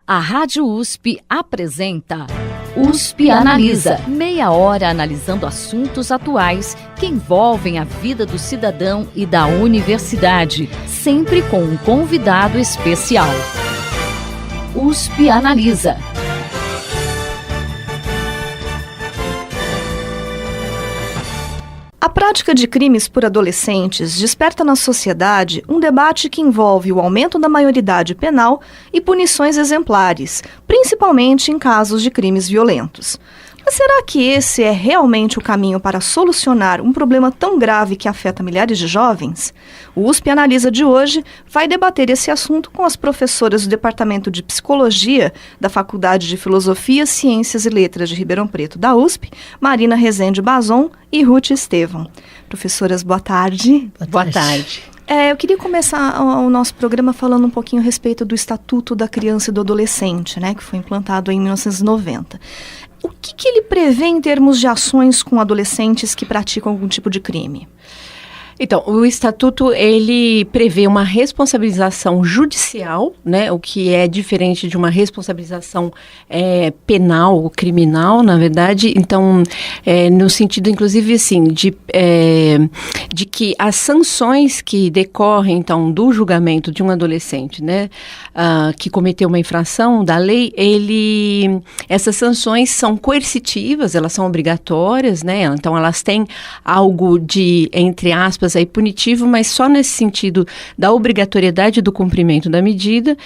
A Rádio USP apresenta USP Analisa. Meia hora analisando assuntos atuais que envolvem a vida do cidadão e da universidade, sempre com um convidado especial. USP Analisa. A prática de crimes por adolescentes desperta na sociedade um debate que envolve o aumento da maioridade penal e punições exemplares, principalmente em casos de crimes violentos. Mas será que esse é realmente o caminho para solucionar um problema tão grave que afeta milhares de jovens? O USP Analisa de hoje vai debater esse assunto com as professoras do Departamento de Psicologia da Faculdade de Filosofia, Ciências e Letras de Ribeirão Preto da USP, Marina Rezende Bazon e Ruth Estevam. Professoras, boa tarde. Boa tarde. Eu queria começar o nosso programa falando um pouquinho a respeito do Estatuto da Criança e do Adolescente, que foi implantado em 1990. O que ele prevê em termos de ações com adolescentes que praticam algum tipo de crime? Então, o Estatuto, ele prevê uma responsabilização judicial, o que é diferente de uma responsabilização penal ou criminal, na verdade. Então, no sentido, inclusive, assim, de que as sanções que decorrem, então, do julgamento de um adolescente, que cometeu uma infração da lei, essas sanções são coercitivas, elas são obrigatórias, então elas têm algo de, entre aspas, aí punitivo, mas só nesse sentido da obrigatoriedade do cumprimento da medida.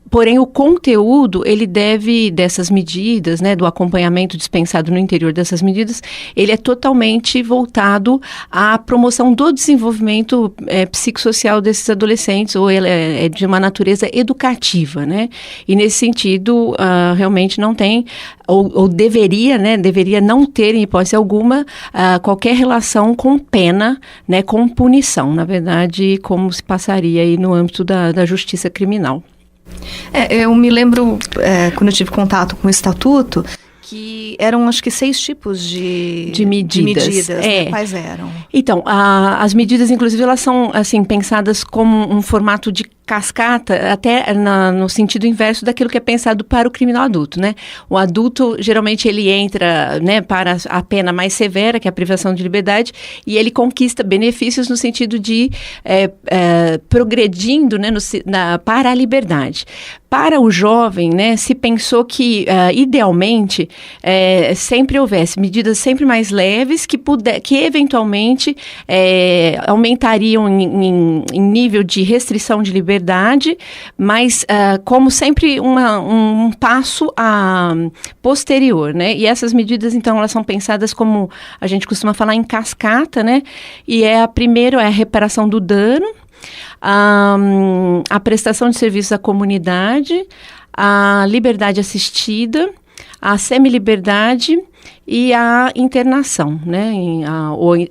Porém, o conteúdo, ele deve, dessas medidas, do acompanhamento dispensado no interior dessas medidas, ele é totalmente voltado à promoção do desenvolvimento psicossocial desses adolescentes, ou ele é de uma natureza educativa, E nesse sentido, realmente não tem, ou deveria não ter, em hipótese alguma, qualquer relação com pena, com punição, na verdade, como se passaria aí no âmbito da justiça criminal. Eu me lembro, quando eu tive contato com o Estatuto, que eram, acho que, 6 tipos de medidas. Quais eram? Então, as medidas, inclusive, elas são, assim, pensadas como um formato de cascata, até no sentido inverso daquilo que é pensado para o criminal adulto, O adulto, geralmente, ele entra, para a pena mais severa, que é a privação de liberdade, e ele conquista benefícios no sentido de progredindo, para a liberdade. Para o jovem, se pensou que, idealmente, sempre houvesse medidas sempre mais leves que eventualmente aumentariam em nível de restrição de liberdade, mas como sempre um passo posterior, E essas medidas, então, elas são pensadas como a gente costuma falar em cascata, E a primeira é a reparação do dano, a prestação de serviços à comunidade, a liberdade assistida, a semiliberdade e a internação,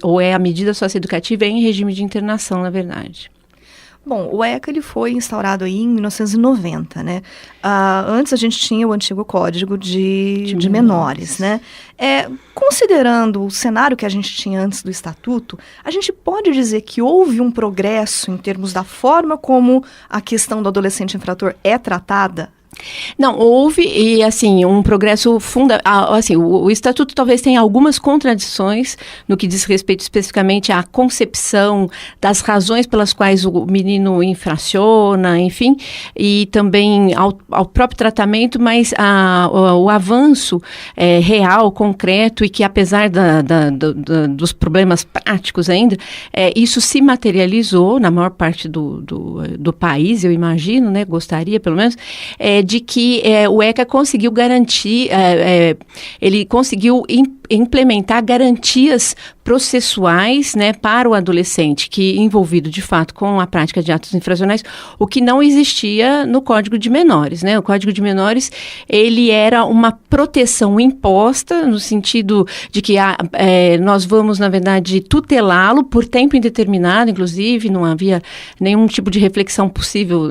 ou é a medida socioeducativa em regime de internação, na verdade. Bom, o ECA ele foi instaurado aí em 1990, antes a gente tinha o antigo Código de Menores, Considerando o cenário que a gente tinha antes do Estatuto, a gente pode dizer que houve um progresso em termos da forma como a questão do adolescente infrator é tratada? Não, houve, e assim, um progresso o Estatuto talvez tenha algumas contradições no que diz respeito especificamente à concepção das razões pelas quais o menino infraciona, enfim, e também ao próprio tratamento, mas o avanço real, concreto, e que apesar dos problemas práticos ainda, isso se materializou na maior parte do país, eu imagino, gostaria pelo menos, de que o ECA conseguiu garantir, ele conseguiu implementar garantias processuais, para o adolescente que envolvido de fato com a prática de atos infracionais, o que não existia no Código de Menores, O Código de Menores, ele era uma proteção imposta no sentido de que nós vamos, na verdade, tutelá-lo por tempo indeterminado, inclusive, não havia nenhum tipo de reflexão possível,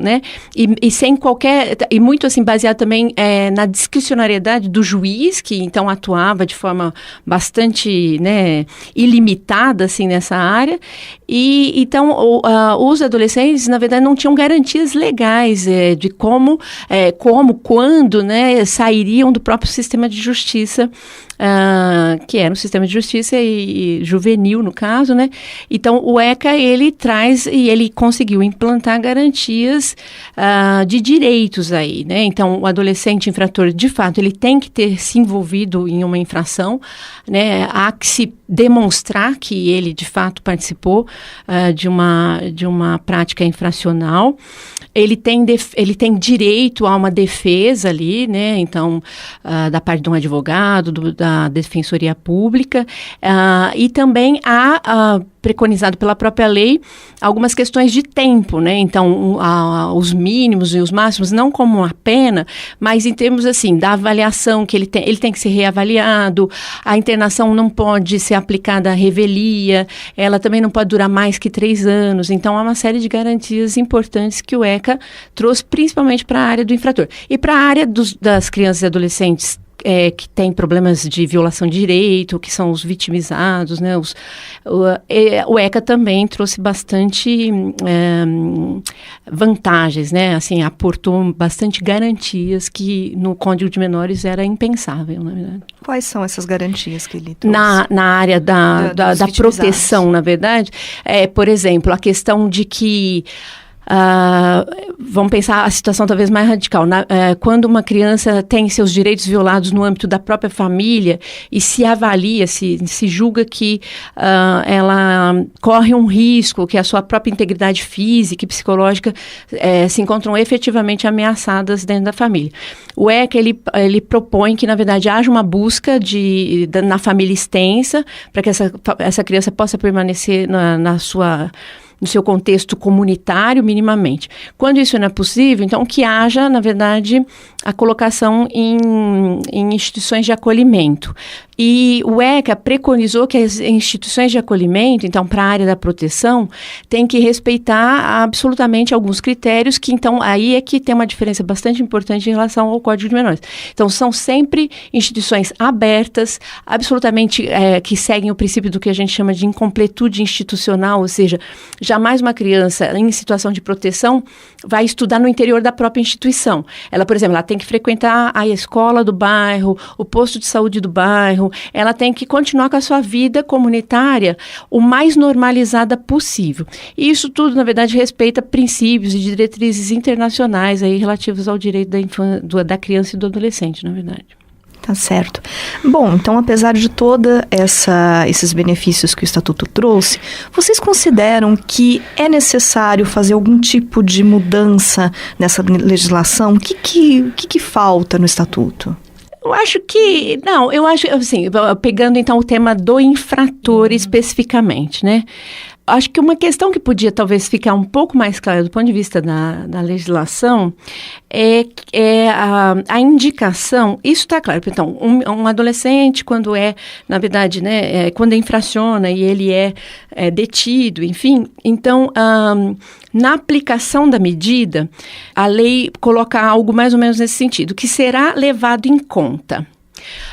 e sem qualquer, e muito assim baseado também na discricionariedade do juiz, que então atuava de forma bastante, né, ilimitada, assim, nessa área. E, então, os adolescentes, na verdade, não tinham garantias legais de quando, né, sairiam do próprio sistema de justiça, que era um sistema de justiça e juvenil, no caso, né? Então, o ECA, ele traz e ele conseguiu implantar garantias de direitos aí, né? Então, o adolescente infrator, de fato, ele tem que ter se envolvido em uma infração, né? Há que se demonstrar que ele, de fato, participou de uma prática infracional. Ele tem direito a uma defesa ali, né? Então, da parte de um advogado, da Defensoria Pública, e também há preconizado pela própria lei algumas questões de tempo, né? Então, os mínimos e os máximos, não como uma pena, mas em termos, assim, da avaliação que ele tem que ser reavaliado, a internação não pode ser aplicada à revelia, ela também não pode durar mais que 3 anos. Então, há uma série de garantias importantes que o ECA trouxe, principalmente para a área do infrator. E para a área das crianças e adolescentes que têm problemas de violação de direito, que são os vitimizados, né? O ECA também trouxe bastante vantagens, né? Assim, aportou bastante garantias que no Código de Menores era impensável, na verdade. Quais são essas garantias que ele trouxe? Na área da proteção, na verdade, por exemplo, a questão de que vamos pensar a situação talvez mais radical. Quando uma criança tem seus direitos violados no âmbito da própria família e se avalia, se julga que ela corre um risco, que a sua própria integridade física e psicológica se encontram efetivamente ameaçadas dentro da família. O ECA, ele propõe que, na verdade, haja uma busca na família extensa para que essa criança possa permanecer no seu contexto comunitário, minimamente. Quando isso não é possível, então, que haja, na verdade, a colocação em instituições de acolhimento. E o ECA preconizou que as instituições de acolhimento, então, para a área da proteção, tem que respeitar absolutamente alguns critérios que, então, aí é que tem uma diferença bastante importante em relação ao Código de Menores. Então, são sempre instituições abertas, absolutamente que seguem o princípio do que a gente chama de incompletude institucional, ou seja, jamais uma criança em situação de proteção vai estudar no interior da própria instituição. Ela, por exemplo, ela tem que frequentar a escola do bairro, o posto de saúde do bairro, ela tem que continuar com a sua vida comunitária o mais normalizada possível. E isso tudo, na verdade, respeita princípios e diretrizes internacionais aí relativos ao direito da criança e do adolescente, na verdade. Tá certo. Bom, então, apesar de todos esses benefícios que o Estatuto trouxe, vocês consideram que é necessário fazer algum tipo de mudança nessa legislação? O que falta no Estatuto? Eu acho assim, pegando então o tema do infrator especificamente, né? Acho que uma questão que podia talvez ficar um pouco mais clara do ponto de vista da legislação é a indicação, isso está claro, então, um adolescente quando na verdade, né, quando infraciona e ele é detido, enfim, então, na aplicação da medida, a lei coloca algo mais ou menos nesse sentido, que será levado em conta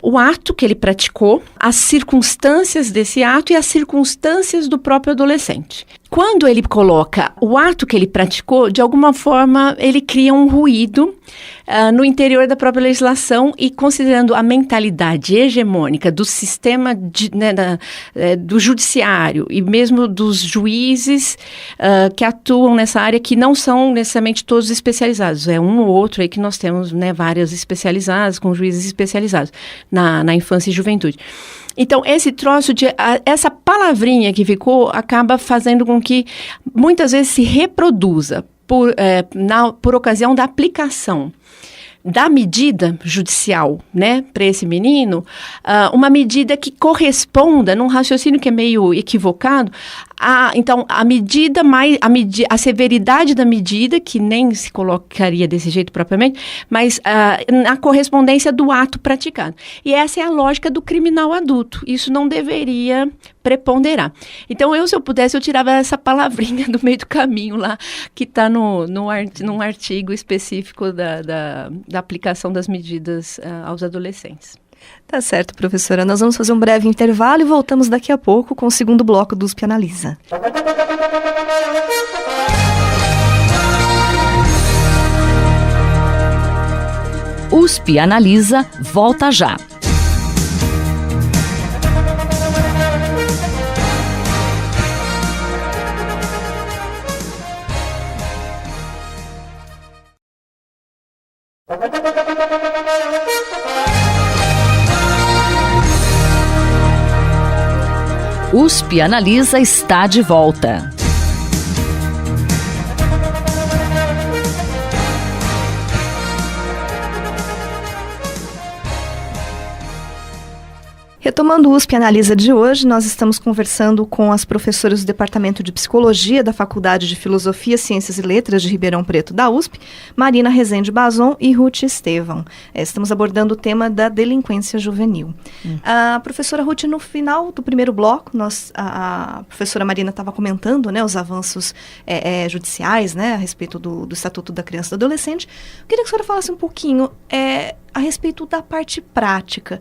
o ato que ele praticou, as circunstâncias desse ato e as circunstâncias do próprio adolescente. Quando ele coloca o ato que ele praticou, de alguma forma ele cria um ruído no interior da própria legislação e considerando a mentalidade hegemônica do sistema do judiciário e mesmo dos juízes que atuam nessa área, que não são necessariamente todos especializados. É um ou outro aí que nós temos, né, várias especializadas, com juízes especializados na infância e juventude. Então, essa palavrinha que ficou acaba fazendo com que muitas vezes se reproduza por ocasião da aplicação da medida judicial, né, para esse menino, uma medida que corresponda, num raciocínio que é meio equivocado, então, a severidade da medida, que nem se colocaria desse jeito propriamente, mas na correspondência do ato praticado. E essa é a lógica do criminal adulto. Isso não deveria preponderar. Então, se eu pudesse, eu tirava essa palavrinha do meio do caminho lá, que está num artigo específico da aplicação das medidas aos adolescentes. Tá certo, professora. Nós vamos fazer um breve intervalo e voltamos daqui a pouco com o segundo bloco do USP Analisa. USP Analisa volta já. USP Analisa está de volta. Retomando o USP Analisa de hoje, nós estamos conversando com as professoras do Departamento de Psicologia da Faculdade de Filosofia, Ciências e Letras de Ribeirão Preto da USP, Marina Rezende Bazon e Ruth Estevão. Estamos abordando o tema da delinquência juvenil. A professora Ruth, no final do primeiro bloco, a professora Marina estava comentando, né, os avanços judiciais, né, a respeito do Estatuto da Criança e do Adolescente. Eu queria que a senhora falasse um pouquinho a respeito da parte prática.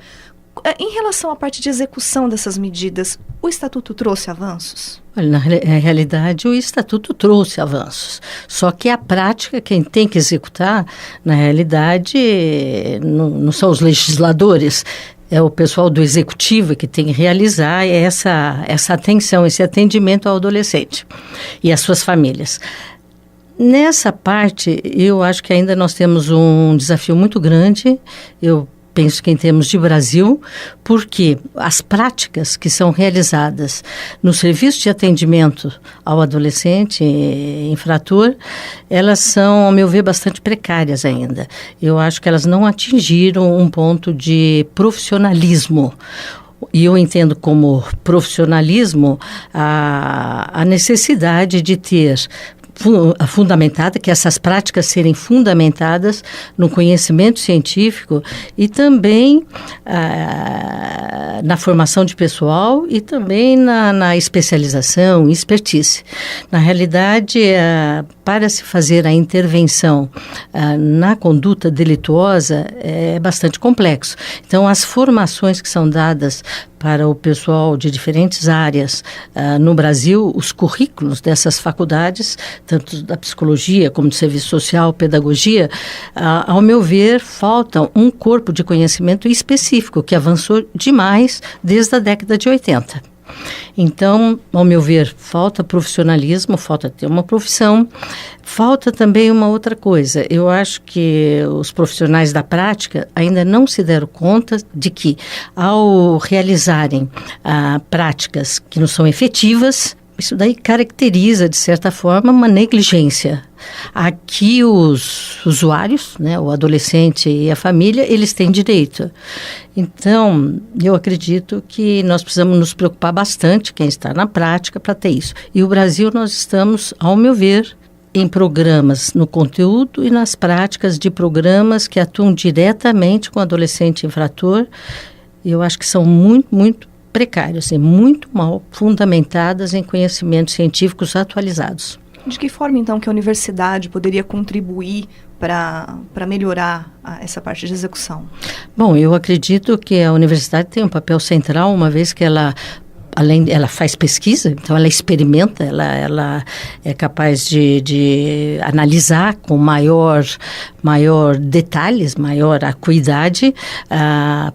Em relação à parte de execução dessas medidas, o Estatuto trouxe avanços? Olha, na realidade, o Estatuto trouxe avanços. Só que a prática, quem tem que executar, na realidade, não são os legisladores, é o pessoal do Executivo que tem que realizar essa atenção, esse atendimento ao adolescente e às suas famílias. Nessa parte, eu acho que ainda nós temos um desafio muito grande. Eu penso que em termos de Brasil, porque as práticas que são realizadas no serviço de atendimento ao adolescente infrator, elas são, ao meu ver, bastante precárias ainda. Eu acho que elas não atingiram um ponto de profissionalismo. E eu entendo como profissionalismo a necessidade de ter fundamentada, que essas práticas serem fundamentadas no conhecimento científico e também na formação de pessoal e também na especialização e expertise. Na realidade, para se fazer a intervenção na conduta delituosa é bastante complexo. Então, as formações que são dadas para o pessoal de diferentes áreas no Brasil, os currículos dessas faculdades, tanto da psicologia como do serviço social, pedagogia, ao meu ver, falta um corpo de conhecimento específico que avançou demais desde a década de 80. Então, ao meu ver, falta profissionalismo, falta ter uma profissão, falta também uma outra coisa. Eu acho que os profissionais da prática ainda não se deram conta de que, ao realizarem práticas que não são efetivas, isso daí caracteriza, de certa forma, uma negligência. Aqui os usuários, né, o adolescente e a família, eles têm direito. Então, eu acredito que nós precisamos nos preocupar bastante, quem está na prática, para ter isso. E o Brasil, nós estamos, ao meu ver, em programas no conteúdo e nas práticas de programas que atuam diretamente com o adolescente infrator. Eu acho que são muito precários e muito mal fundamentadas em conhecimentos científicos atualizados. De que forma, então, que a universidade poderia contribuir para melhorar essa parte de execução? Bom, eu acredito que a universidade tem um papel central, uma vez que ela faz pesquisa, então ela experimenta, ela é capaz de analisar com maior detalhes, maior acuidade,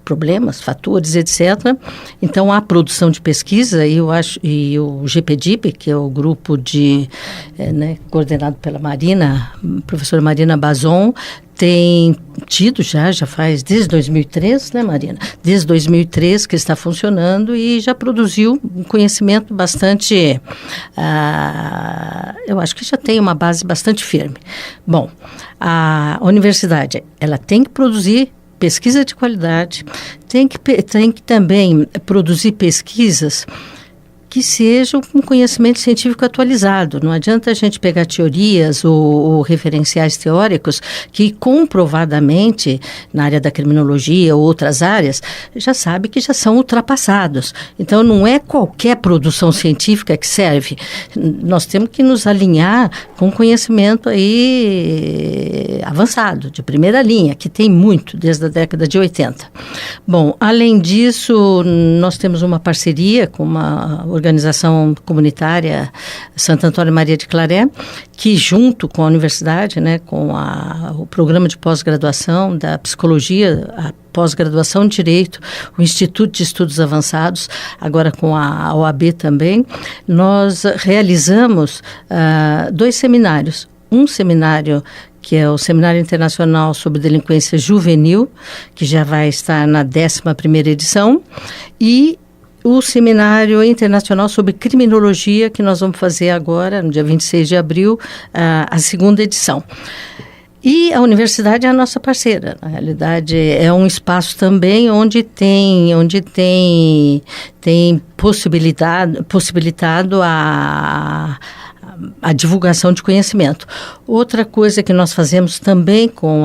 problemas, fatores, etc. Então, a produção de pesquisa, eu acho, e o GPDIP, que é o grupo coordenado pela professora Marina Bazon, tem tido já faz desde 2003, né, Marina? Desde 2003 que está funcionando e já produziu um conhecimento bastante, eu acho que já tem uma base bastante firme. Bom, a universidade, ela tem que produzir pesquisa de qualidade, tem que também produzir pesquisas que seja um conhecimento científico atualizado. Não adianta a gente pegar teorias ou referenciais teóricos que comprovadamente, na área da criminologia ou outras áreas, já sabe que já são ultrapassados. Então, não é qualquer produção científica que serve. Nós temos que nos alinhar com conhecimento aí avançado, de primeira linha, que tem muito desde a década de 80. Bom, além disso, nós temos uma parceria com uma organização comunitária, Santo Antônio Maria de Claré, que junto com a universidade, né, com o programa de pós-graduação da psicologia, a pós-graduação em Direito, o Instituto de Estudos Avançados, agora com a OAB também, nós realizamos 2 seminários. Um seminário que é o Seminário Internacional sobre Delinquência Juvenil, que já vai estar na 11ª edição, e o Seminário Internacional sobre Criminologia, que nós vamos fazer agora, no dia 26 de abril, a 2ª edição. E a universidade é a nossa parceira. Na realidade, é um espaço também onde tem possibilitado a divulgação de conhecimento. Outra coisa que nós fazemos também com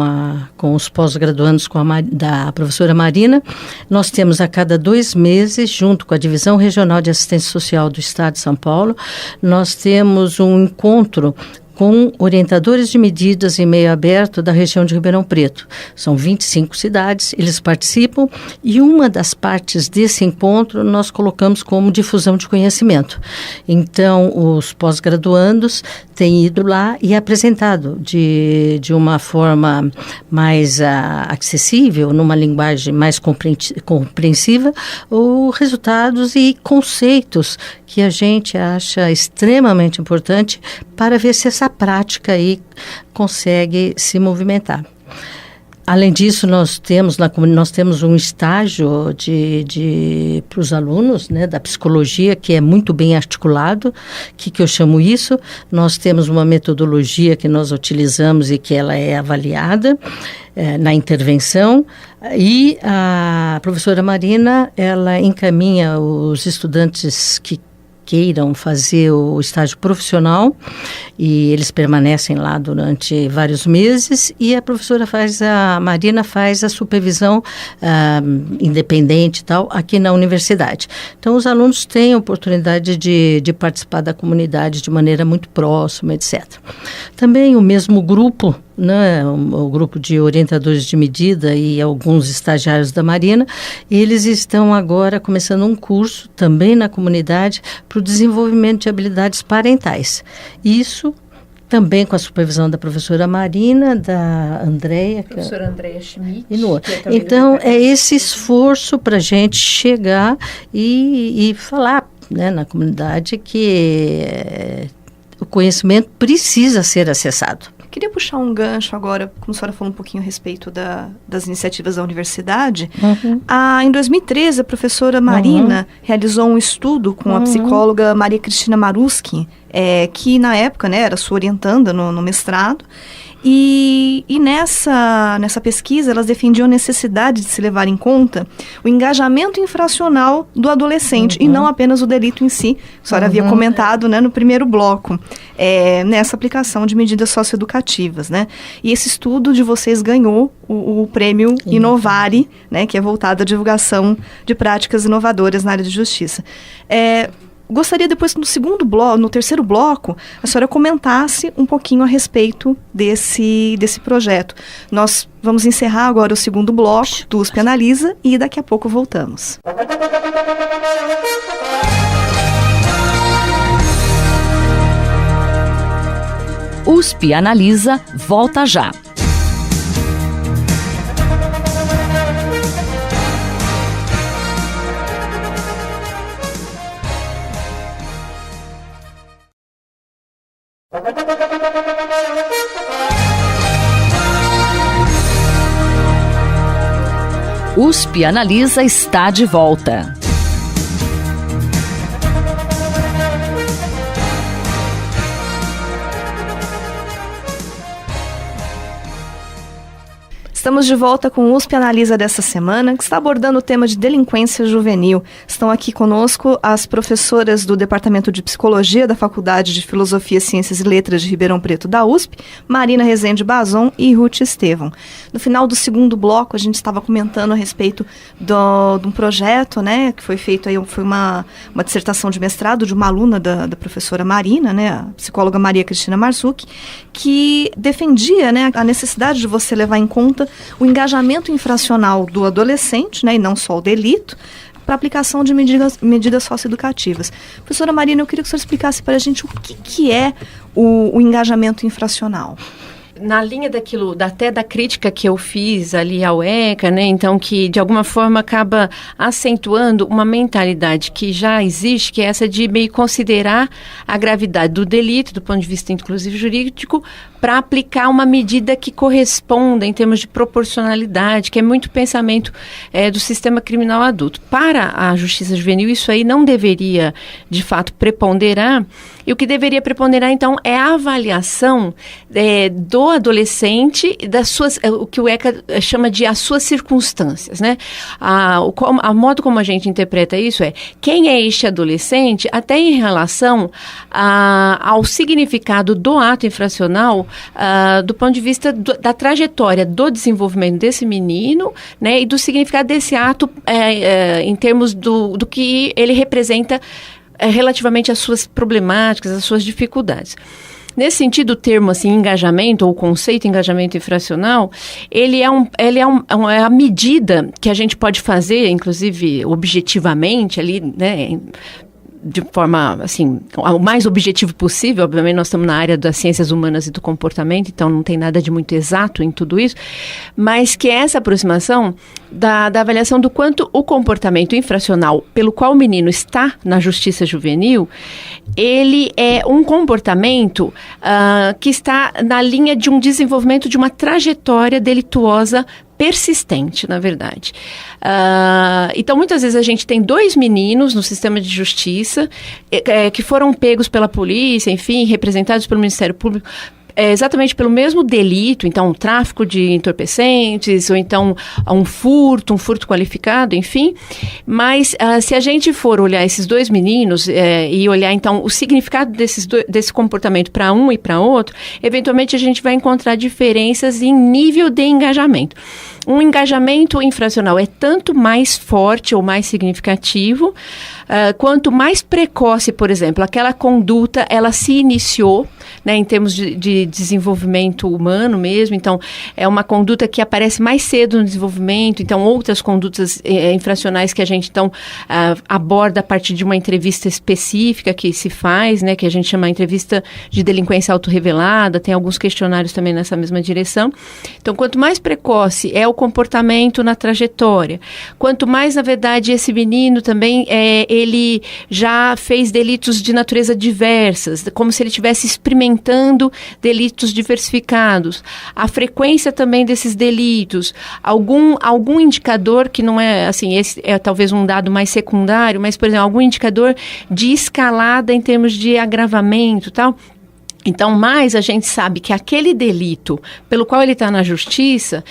os pós-graduandos da professora Marina, nós temos a cada 2 meses, junto com a Divisão Regional de Assistência Social do Estado de São Paulo, nós temos um encontro com orientadores de medidas em meio aberto da região de Ribeirão Preto. São 25 cidades, eles participam e uma das partes desse encontro nós colocamos como difusão de conhecimento. Então, os pós-graduandos têm ido lá e apresentado de uma forma mais acessível, numa linguagem mais compreensiva, os resultados e conceitos que a gente acha extremamente importante para ver se essa prática aí consegue se movimentar. Além disso, nós temos um estágio para os alunos, né, da psicologia, que é muito bem articulado. O que eu chamo isso? Nós temos uma metodologia que nós utilizamos e que ela é avaliada na intervenção, e a professora Marina, ela encaminha os estudantes que queiram fazer o estágio profissional, e eles permanecem lá durante vários meses, e a Marina faz a supervisão independente e tal, aqui na universidade. Então, os alunos têm a oportunidade de participar da comunidade de maneira muito próxima, etc. Também o mesmo grupo, né, o grupo de orientadores de medida e alguns estagiários da Marina, eles estão agora começando um curso também na comunidade para o desenvolvimento de habilidades parentais. Isso também com a supervisão da professora Marina, da Andréia. Professora Andréia Schmidt. Então, é esse esforço para a gente chegar e falar, né, na comunidade que o conhecimento precisa ser acessado. Queria puxar um gancho agora, como a senhora falou um pouquinho a respeito das iniciativas da universidade. Em 2013, a professora Marina realizou um estudo com a psicóloga Maria Cristina Maruski, que na época, né, era sua orientanda no mestrado. E nessa pesquisa, elas defendiam a necessidade de se levar em conta o engajamento infracional do adolescente, e não apenas o delito em si, que a senhora havia comentado, né, no primeiro bloco, nessa aplicação de medidas socioeducativas, né? E esse estudo de vocês ganhou o prêmio Inovare, né, que é voltado à divulgação de práticas inovadoras na área de justiça. Gostaria depois, no terceiro bloco, a senhora comentasse um pouquinho a respeito desse projeto. Nós vamos encerrar agora o segundo bloco do USP Analisa e daqui a pouco voltamos. USP Analisa volta já. USP Analisa está de volta. Estamos de volta com o USP Analisa dessa semana, que está abordando o tema de delinquência juvenil. Estão aqui conosco as professoras do Departamento de Psicologia da Faculdade de Filosofia, Ciências e Letras de Ribeirão Preto da USP, Marina Rezende Bazon e Ruth Estevão. No final do segundo bloco, a gente estava comentando a respeito de um projeto, né, que foi feito aí, foi uma dissertação de mestrado de uma aluna da professora Marina, né, a psicóloga Maria Cristina Marzucchi, que defendia, né, a necessidade de você levar em conta o engajamento infracional do adolescente, né, e não só o delito, para aplicação de medidas socioeducativas. Professora Marina, eu queria que a senhora explicasse para a gente o que é o engajamento infracional. Na linha daquilo, até da crítica que eu fiz ali ao ECA, né, então que de alguma forma acaba acentuando uma mentalidade que já existe, que é essa de meio considerar a gravidade do delito, do ponto de vista inclusive jurídico, para aplicar uma medida que corresponda em termos de proporcionalidade, que é muito pensamento do sistema criminal adulto. Para a justiça juvenil, isso aí não deveria, de fato, preponderar, e o que deveria preponderar, então, é a avaliação do adolescente, das suas, o que o ECA chama de as suas circunstâncias, né? A modo como a gente interpreta isso é quem é este adolescente, até em relação ao significado do ato infracional, do ponto de vista da trajetória do desenvolvimento desse menino, né, e do significado desse ato em termos do que ele representa relativamente às suas problemáticas, às suas dificuldades. Nesse sentido, o termo assim, engajamento, ou o conceito engajamento infracional, ele é a medida que a gente pode fazer, inclusive objetivamente, ali, né, de forma, assim, o mais objetivo possível. Obviamente nós estamos na área das ciências humanas e do comportamento, então não tem nada de muito exato em tudo isso, mas que é essa aproximação da avaliação do quanto o comportamento infracional pelo qual o menino está na justiça juvenil, ele é um comportamento que está na linha de um desenvolvimento de uma trajetória delituosa persistente, na verdade. Então, muitas vezes a gente tem 2 meninos no sistema de justiça que foram pegos pela polícia, enfim, representados pelo Ministério Público, exatamente pelo mesmo delito, então, tráfico de entorpecentes, ou então um furto qualificado, enfim. Mas se a gente for olhar esses 2 meninos e olhar, então, o significado desse comportamento para um e para outro, eventualmente a gente vai encontrar diferenças em nível de engajamento. Um engajamento infracional é tanto mais forte ou mais significativo, quanto mais precoce, por exemplo, aquela conduta, ela se iniciou, né, em termos de desenvolvimento humano mesmo. Então, é uma conduta que aparece mais cedo no desenvolvimento. Então, outras condutas infracionais que a gente, então, aborda a partir de uma entrevista específica que se faz, né, que a gente chama de entrevista de delinquência autorrevelada. Tem alguns questionários também nessa mesma direção. Então, quanto mais precoce é o comportamento na trajetória, quanto mais, na verdade, esse menino também, ele já fez delitos de natureza diversas, como se ele estivesse experimentando delitos diversificados, a frequência também desses delitos, algum indicador que não é, assim, esse é talvez um dado mais secundário, mas, por exemplo, algum indicador de escalada em termos de agravamento e tal. Então, mais a gente sabe que aquele delito pelo qual ele está na justiça,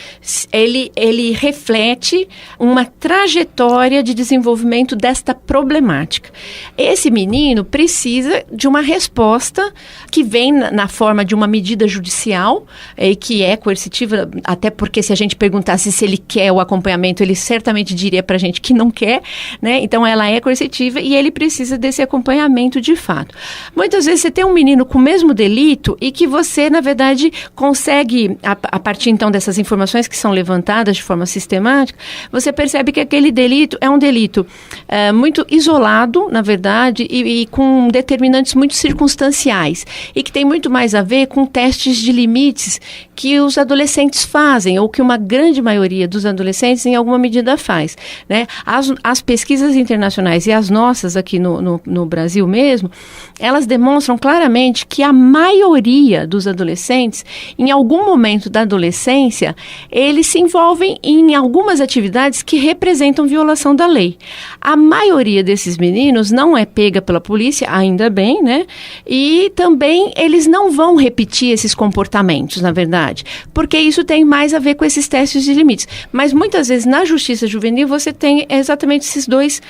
ele reflete uma trajetória de desenvolvimento desta problemática. Esse menino precisa de uma resposta que vem na forma de uma medida judicial, que é coercitiva, até porque se a gente perguntasse se ele quer o acompanhamento, ele certamente diria para a gente que não quer, né? Então, ela é coercitiva e ele precisa desse acompanhamento de fato. Muitas vezes você tem um menino com o mesmo delito e que você, na verdade, consegue, a partir então dessas informações que são levantadas de forma sistemática, você percebe que aquele delito é um delito muito isolado, na verdade, e com determinantes muito circunstanciais, e que tem muito mais a ver com testes de limites que os adolescentes fazem, ou que uma grande maioria dos adolescentes em alguma medida faz, né? As pesquisas internacionais e as nossas aqui no Brasil mesmo, elas demonstram claramente que a maioria dos adolescentes, em algum momento da adolescência, eles se envolvem em algumas atividades que representam violação da lei. A maioria desses meninos não é pega pela polícia, ainda bem, né? E também eles não vão repetir esses comportamentos, na verdade, porque isso tem mais a ver com esses testes de limites. Mas muitas vezes na justiça juvenil você tem exatamente esses dois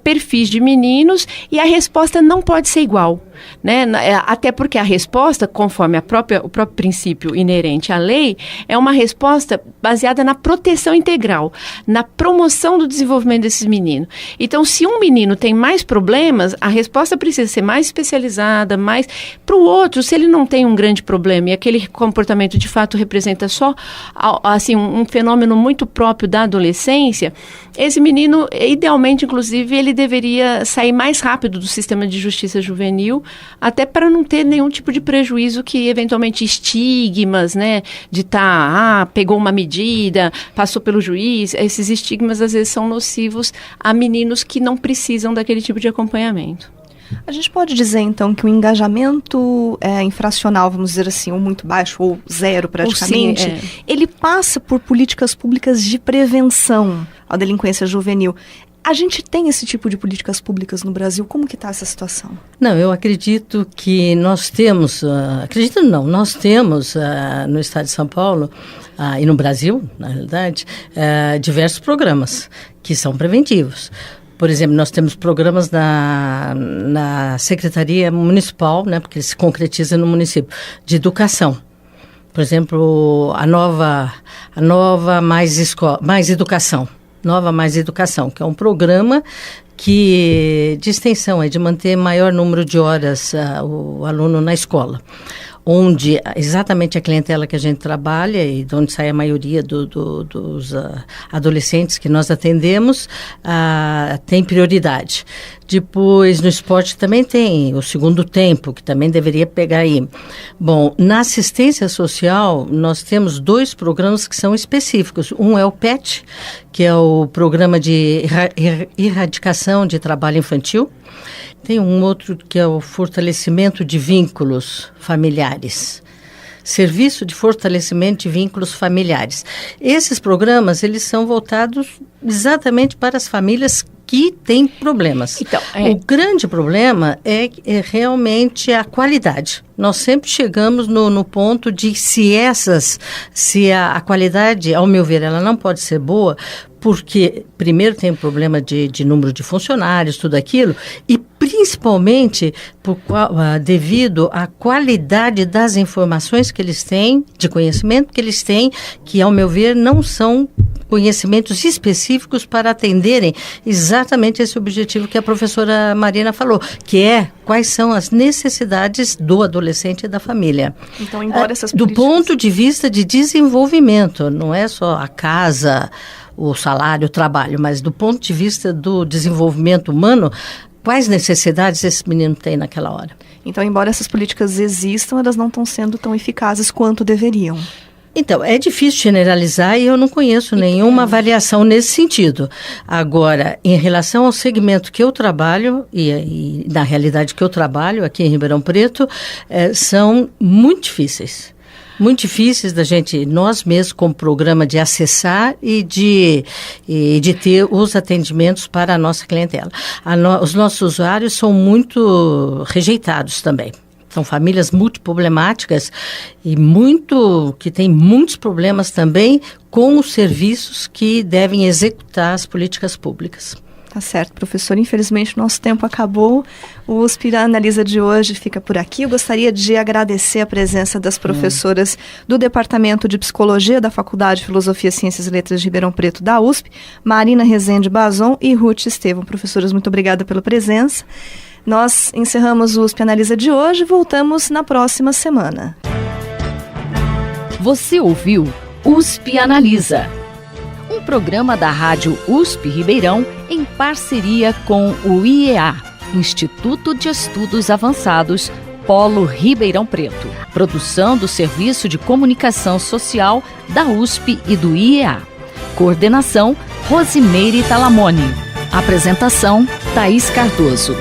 perfis de meninos e a resposta não pode ser igual, né? Até porque a resposta, conforme o próprio princípio inerente à lei, é uma resposta baseada na proteção integral, na promoção do desenvolvimento desses meninos. Então, se um menino tem mais problemas, a resposta precisa ser mais especializada, mais... Para o outro, se ele não tem um grande problema e aquele comportamento de fato representa só assim, um fenômeno muito próprio da adolescência, esse menino, idealmente, inclusive, ele deveria sair mais rápido do sistema de justiça juvenil, até para não ter nenhum tipo de prejuízo que, eventualmente, estigmas, né, de pegou uma medida, passou pelo juiz, esses estigmas, às vezes, são nocivos a meninos que não precisam daquele tipo de acompanhamento. A gente pode dizer, então, que o engajamento infracional, vamos dizer assim, ou muito baixo, ou zero praticamente, Sim, ele passa por políticas públicas de prevenção à delinquência juvenil. A gente tem esse tipo de políticas públicas no Brasil? Como que está essa situação? Não, eu acredito que nós temos, nós temos no estado de São Paulo e no Brasil, na realidade, diversos programas que são preventivos. Por exemplo, nós temos programas na Secretaria Municipal, né, porque ele se concretiza no município, de educação. Por exemplo, a nova Mais Educação. Nova Mais Educação, que é um programa de extensão, de manter maior número de horas o aluno na escola, onde exatamente a clientela que a gente trabalha e de onde sai a maioria dos adolescentes que nós atendemos tem prioridade. Depois, no esporte também tem o segundo tempo, que também deveria pegar aí. Bom, na assistência social, nós temos 2 programas que são específicos. Um é o PET, que é o Programa de Erradicação de Trabalho Infantil. Tem um outro que é o Fortalecimento de Vínculos Familiares. Serviço de Fortalecimento de Vínculos Familiares. Esses programas, eles são voltados exatamente para as famílias que têm problemas. Então, o grande problema é realmente a qualidade. Nós sempre chegamos no ponto de se a qualidade, ao meu ver, ela não pode ser boa, porque primeiro tem um problema de número de funcionários, tudo aquilo, e principalmente devido à qualidade das informações que eles têm, de conhecimento que eles têm, que, ao meu ver, não são conhecimentos específicos para atenderem exatamente esse objetivo que a professora Marina falou, que é quais são as necessidades do adolescente e da família. Então, embora essas políticas... Do ponto de vista de desenvolvimento, não é só a casa, o salário, o trabalho, mas do ponto de vista do desenvolvimento humano, quais necessidades esse menino tem naquela hora. Então, embora essas políticas existam, elas não estão sendo tão eficazes quanto deveriam. Então, é difícil generalizar e eu não conheço nenhuma avaliação nesse sentido. Agora, em relação ao segmento que eu trabalho, e na realidade que eu trabalho aqui em Ribeirão Preto, são muito difíceis. Muito difíceis da gente, nós mesmos, como programa, de acessar e de ter os atendimentos para a nossa clientela. Os nossos usuários são muito rejeitados também. São famílias multiproblemáticas e que têm muitos problemas também com os serviços que devem executar as políticas públicas. Tá certo, professor. Infelizmente, nosso tempo acabou. O USP Analisa de hoje fica por aqui. Eu gostaria de agradecer a presença das professoras do Departamento de Psicologia da Faculdade de Filosofia, Ciências e Letras de Ribeirão Preto da USP, Marina Rezende Bazon e Ruth Estevão. Professoras, muito obrigada pela presença. Nós encerramos o USP Analisa de hoje e voltamos na próxima semana. Você ouviu USP Analisa, um programa da Rádio USP Ribeirão em parceria com o IEA, Instituto de Estudos Avançados, Polo Ribeirão Preto. Produção do Serviço de Comunicação Social da USP e do IEA. Coordenação, Rosimeire Talamone. Apresentação, Thaís Cardoso.